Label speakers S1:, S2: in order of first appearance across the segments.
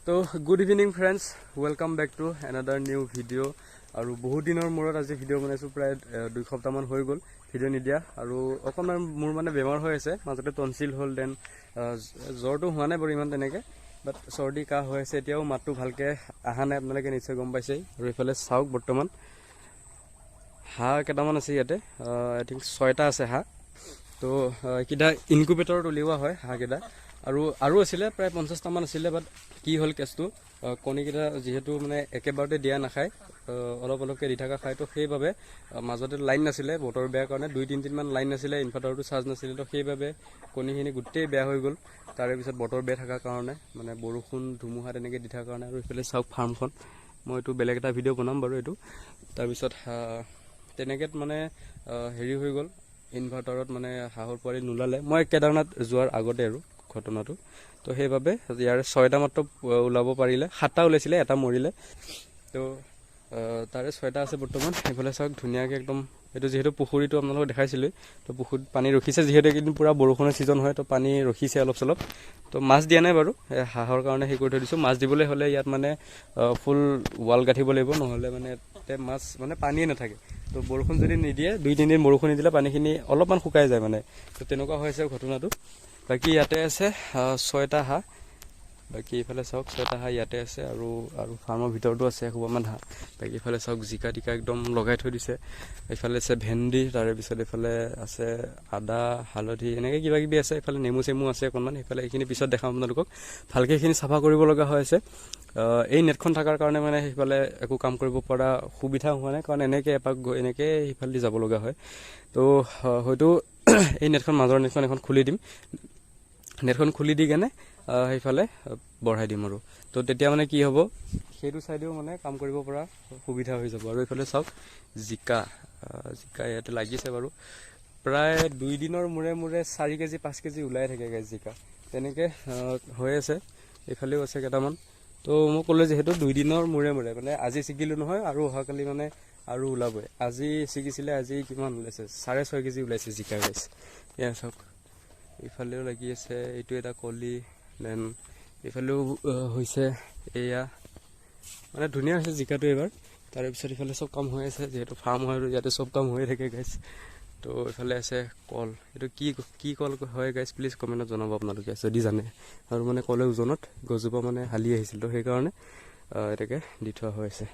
S1: তো good evening friends, welcome back to another new video'. আৰু বহুত দিনৰ মূৰত আজি ভিডিঅ' বনাইছোঁ, প্ৰায় 2 সপ্তাহমান হৈ গ'ল ভিডিঅ' নিদিয়া। আৰু অকণমান মোৰ বেমাৰ হৈ আছে, মাজতে টনচিল হ'ল, দেন জ্বৰটো হোৱা নাই বাৰু ইমান তেনেকৈ, বাট চৰ্দি কাহ হৈ আছে। এতিয়াও মাতটো ভালকৈ অহা নাই, আপোনালোকে নিশ্চয় গম পাইছেই। আৰু এইফালে চাওক, বৰ্তমান হাঁহ কেইটামান আছে ইয়াতে, আই থিংক 6টা আছে হাঁহ। তো এইকেইটা ইনকুবেটৰত উলিওৱা হয় হাঁহকেইটা। আৰু আছিলে প্ৰায় 50টামান আছিলে, বাট কি হ'ল কেছটো, কণীকেইটা যিহেতু মানে একেবাৰতে দিয়া নাখায়, অলপ অলপকৈ দি থকা খায়। তো সেইবাবে মাজতে লাইন নাছিলে, বতৰ বেয়া কাৰণে 2-3 দিনমান লাইন নাছিলে, ইনভাৰ্টাৰটো চাৰ্জ নাছিলে। তো সেইবাবে কণীখিনি গোটেই বেয়া হৈ গ'ল। তাৰে পিছত বতৰ বেয়া থকাৰ কাৰণে, মানে বৰষুণ ধুমুহা তেনেকৈ দি থকাৰ কাৰণে। আৰু এইফালে চাওক ফাৰ্মখন, মই এইটো বেলেগ এটা ভিডিঅ' বনাম বাৰু এইটো। তাৰপিছত তেনেকৈ মানে হেৰি হৈ গ'ল, ইনভাৰ্টাৰত মানে হাঁহৰ পোৱালি নোলালে। মই কেদাৰনাথ যোৱাৰ আগতে আৰু ঘটনাটো। তো সেইবাবে ইয়াৰ 6টা মাত্ৰ ওলাব পাৰিলে, 7টা ওলাইছিলে, এটা মৰিলে। তো তাৰে 6টা আছে বৰ্তমান। সেইফালে চাওক ধুনীয়াকৈ একদম, এইটো যিহেতু পুখুৰীটো আপোনালোকক দেখাইছিলোঁ, তো পুখুৰীত পানী ৰখিছে, যিহেতু এইকেইদিন পূৰা বৰষুণৰ ছিজন হয়, তো পানী ৰখিছে অলপ চলপ। তো মাছ দিয়া নাই বাৰু, হাঁহৰ কাৰণে হেৰি কৰি থৈ দিছোঁ। মাছ দিবলৈ হ'লে ইয়াত মানে ফুল ৱাল গাঁঠিব লাগিব, নহ'লে মানে মাছ মানে পানীয়ে নাথাকে। তো বৰষুণ যদি নিদিয়ে, 2-3 দিন বৰষুণ নিদিলে পানীখিনি অলপমান শুকাই যায় মানে। তো তেনেকুৱা হৈছে ঘটনাটো। বাকী ইয়াতে আছে 6টা হাঁহ। বাকী এইফালে চাওক 6টা হাঁহ ইয়াতে আছে, আৰু ফাৰ্মৰ ভিতৰতো আছে এসোপামান হাঁহ। বাকী এইফালে চাওক জিকা টিকা একদম লগাই থৈ দিছে। এইফালে আছে ভেন্দি, তাৰে পিছত এইফালে আছে আদা, হালধি, এনেকৈ কিবা কিবি আছে। এইফালে নেমু চেমু আছে অকণমান। সেইফালে এইখিনি পিছত দেখাম আপোনালোকক। ভালকৈ এইখিনি চাফা কৰিব লগা হৈ আছে। এই নেটখন থকাৰ কাৰণে মানে সেইফালে একো কাম কৰিব পৰা সুবিধা হোৱা নাই, কাৰণ এনেকৈ এপাক গৈ এনেকৈ সেইফালেদি যাব লগা হয়। তো হয়তো এই নেটখন, মাজৰ নেটখন এখন খুলি দিম, নেটখন খুলি দি কেনে সেইফালে বঢ়াই দিম। আৰু তো তেতিয়া মানে কি হ'ব, সেইটো ছাইডেও মানে কাম কৰিব পৰা সুবিধা হৈ যাব। আৰু এইফালে চাওক জিকা ইয়াতে লাগিছে বাৰু, প্ৰায় 2 দিনৰ মূৰে মূৰে 4 কেজি 5 কেজি ওলাই থাকে গাইজ জিকা, তেনেকৈ হৈ আছে। এইফালেও আছে কেইটামান। তো মই ক'লোঁ যিহেতু 2 দিনৰ মূৰে মূৰে, মানে আজি ছিগিলোঁ নহয়, আৰু অহাকালি মানে আৰু ওলাবই। আজি ছিগিছিলে, আজি কিমান ওলাইছে, 6.5 কেজি ওলাইছে জিকা গাইজ। এয়া চাওক, ইফালেও লাগি আছে, এইটো এটা কলি, দেন এইফালেও হৈছে। এয়া মানে ধুনীয়া হৈছে জিকাটো এইবাৰ। তাৰে পিছত ইফালে চব কাম হৈ আছে, যিহেতু ফাৰ্ম হয় আৰু ইয়াতে চব কাম হৈয়ে থাকে গাইজ। তো এইফালে আছে কল, এইটো কি কল হয় গাইজ, প্লিজ কমেণ্টত জনাব আপোনালোকে যদি জানে। আৰু মানে কলৰ ওজনত গছজোপা মানে হালি আহিছিল, তো সেইকাৰণে এনেকৈ দি থোৱা হৈ আছে।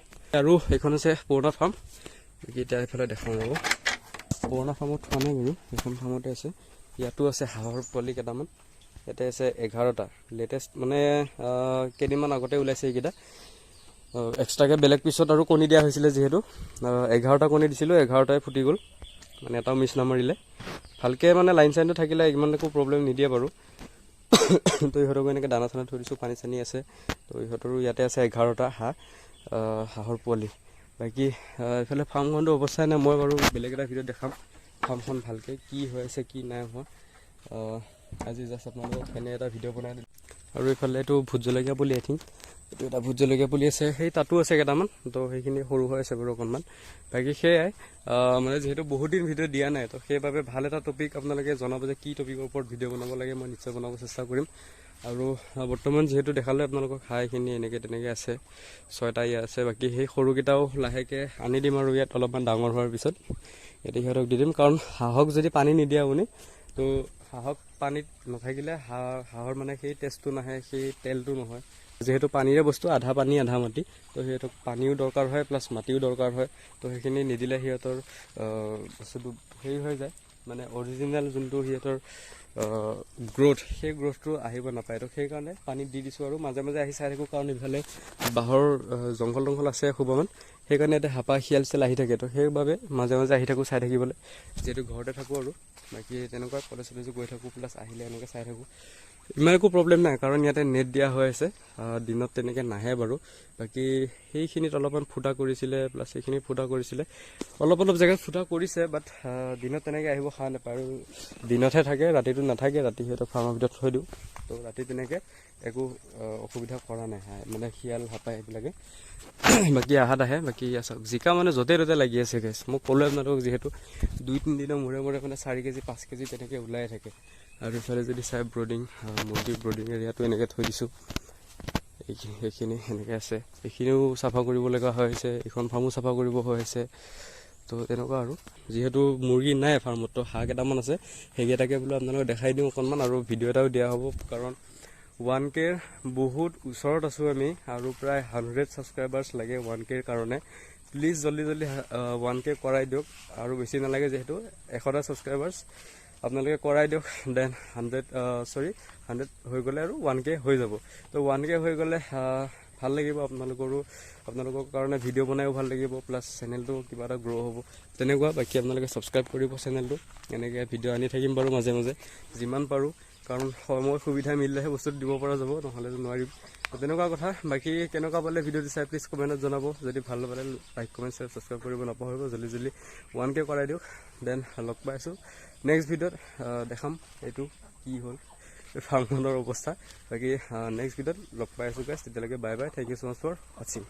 S1: আৰু এইখন আছে পুৰণা ফাৰ্ম। এতিয়া এইফালে দেখাওঁ ৰ'ব, পুৰণা ফাৰ্মত থোৱা নাই বাৰু, এইখন ফাৰ্মতে আছে। ইয়াতো আছে হাঁহৰ পোৱালি কেইটামান। ইয়াতে আছে 11টা, লেটেষ্ট মানে কেইদিনমান আগতে ওলাইছে এইকেইটা। এক্সট্ৰাকৈ বেলেগ পিছত আৰু কণী দিয়া হৈছিলে, যিহেতু 11টা কণী দিছিলোঁ, 11টাই ফুটি গ'ল, মানে এটাও মিছ নামাৰিলে। ভালকৈ মানে লাইন চাইনটো থাকিলে ইমান একো প্ৰব্লেম নিদিয়ে বাৰু। তো ইহঁতকো এনেকৈ দানা চানা থৈ দিছোঁ, পানী চানী আছে। তো ইহঁতৰো ইয়াতে আছে 11টা হাঁহৰ পোৱালি। বাকী এইফালে ফাৰ্মখনটো অৱস্থাই নাই, মই বাৰু বেলেগ এটা ভিডিঅ'ত দেখাম ফাৰ্মখন ভালকৈ কি হৈ আছে কি নাই হোৱা। আজি জাষ্ট আপোনালোকক এনে এটা ভিডিঅ' বনাই দিলোঁ। আৰু এইফালে এইটো ভোট জলকীয়া পুলি, আই থিংক এইটো এটা ভোট জলকীয়া পুলি আছে, সেই তাতো আছে কেইটামান। তো সেইখিনি সৰু হৈ আছে বাৰু অকণমান। বাকী সেয়াই, মানে যিহেতু বহুত দিন ভিডিঅ' দিয়া নাই, তো সেইবাবে ভাল এটা টপিক আপোনালোকে জনাব যে কি টপিকৰ ওপৰত ভিডিঅ' বনাব লাগে, মই নিশ্চয় বনাব চেষ্টা কৰিম। আৰু বৰ্তমান যিহেতু দেখালে আপোনালোকক হাঁহখিনি এনেকৈ তেনেকৈ আছে, 6টা ইয়াত আছে। বাকী সেই সৰুকেইটাও লাহেকৈ আনি দিম, আৰু ইয়াত অলপমান ডাঙৰ হোৱাৰ পিছত ইয়াতে সিহঁতক দি দিম। কাৰণ হাঁহক যদি পানী নিদিয়ে আপুনি, তো হাঁহক পানীত নাথাকিলে হাঁহৰ মানে সেই টেষ্টটো নাহে, সেই তেলটো নহয়। যিহেতু পানীৰে বস্তু, আধা পানী আধা মাটি, তো সিহঁতক পানীও দৰকাৰ হয়, প্লাছ মাটিও দৰকাৰ হয়। তো সেইখিনি নিদিলে সিহঁতৰ বস্তুটো হেৰি হৈ যায়, মানে অৰিজিনেল যোনটো সিহঁতৰ গ্ৰ'থ, সেই গ্ৰ'থটো আহিব নাপায়। তো সেইকাৰণে পানীত দি দিছোঁ, আৰু মাজে মাজে আহি চাই থাকোঁ, কাৰণ ইফালে বাঁহৰ জংঘল আছে এসোপামান, সেইকাৰণে ইয়াতে হাপা শিয়াল চিয়াল আহি থাকে। তো সেইবাবে মাজে মাজে আহি থাকোঁ চাই থাকিবলৈ, যিহেতু ঘৰতে থাকোঁ। আৰু বাকী তেনেকুৱা কলেজ চলেজো গৈ থাকোঁ, প্লাছ আহিলে এনেকৈ চাই থাকোঁ। ইমান একো প্ৰব্লেম নাই, কাৰণ ইয়াতে নেট দিয়া হৈ আছে, দিনত তেনেকৈ নাহে বাৰু। বাকী সেইখিনিত অলপমান ফুটা কৰিছিলে, প্লাছ সেইখিনিত ফুটা কৰিছিলে, অলপ জেগাত ফুটা কৰিছে, বাট দিনত তেনেকৈ আহিব সাৰ নাপায়। আৰু দিনতহে থাকে, ৰাতিটো নাথাকে। ৰাতি সিহঁতক ফাৰ্মৰ ভিতৰত থৈ দিওঁ, তো ৰাতি তেনেকৈ একো অসুবিধা কৰা নাই, মানে শিয়াল হাপাই এইবিলাকে। বাকী আহাত আহে। বাকী চাওক জিকা মানে য'তে ত'তে লাগি আছে গাইছ। মোক ক'লোৱে আপোনালোকক, যিহেতু 2-3 দিনৰ মূৰে মূৰে মানে 4 কেজি 5 কেজি তেনেকৈ ওলাই থাকে। আৰু ইফালে যদি চাই ব্ৰডিং, মুৰ্গী ব্ৰডিং এৰিয়াটো এনেকৈ থৈ দিছোঁ। এইখিনি সেনেকৈ আছে, এইখিনিও চাফা কৰিব লগা হৈছে, এইখন ফাৰ্মো চাফা কৰিব হৈছে। তো তেনেকুৱা আৰু যিহেতু মুৰ্গী নাই ফাৰ্মত, তো হাঁহ কেইটামান আছে, সেইকেইটাকে বোলো আপোনালোকক দেখাই দিওঁ অকণমান, আৰু ভিডিঅ' এটাও দিয়া হ'ব। কাৰণ 1K বহুত ওচৰত আছোঁ আমি, আৰু প্ৰায় 100 ছাবস্ক্ৰাইবাৰ্ছ লাগে 1K কাৰণে। প্লিজ জল্দি 1K কৰাই দিয়ক, আৰু বেছি নালাগে যিহেতু 100টা ছাবস্ক্ৰাইবাৰ্ছ আপোনালোকে কৰাই দিয়ক। দেন 100 হৈ গ'লে আৰু 1K হৈ যাব। তো 1K হৈ গ'লে ভাল লাগিব আপোনালোকৰ কাৰণে ভিডিঅ' বনাইও ভাল লাগিব, প্লাছ চেনেলটো কিবা এটা গ্ৰ' হ'ব তেনেকুৱা। বাকী আপোনালোকে ছাবস্ক্ৰাইব কৰিব চেনেলটো, এনেকৈ ভিডিঅ' আনি থাকিম বাৰু মাজে মাজে যিমান পাৰোঁ, কাৰণ সময় সুবিধা মিলিলেহে বস্তুটো দিব পৰা যাব, নহ'লেতো নোৱাৰিম। তেনেকুৱা কথা। বাকী কেনেকুৱা পালে ভিডিঅ'টো চাই প্লিজ কমেণ্টত জনাব। যদি ভাল পালে লাইক কমেণ্ট শ্বেয়াৰ ছাবস্ক্ৰাইব কৰিব নাপাহৰিব। জল্দি 1K কৰাই দিয়ক। দেন লগ পাই আছোঁ নেক্সট ভিডিঅ'ত, দেখাম এইটো কি হ'ল ফাৰ্মখনৰ অৱস্থা। বাকী নেক্সট ভিডিঅ'ত লগ পাই আছোঁ গাইজ, তেতিয়ালৈকে bye bye, thank you so' much for ৱাচিং।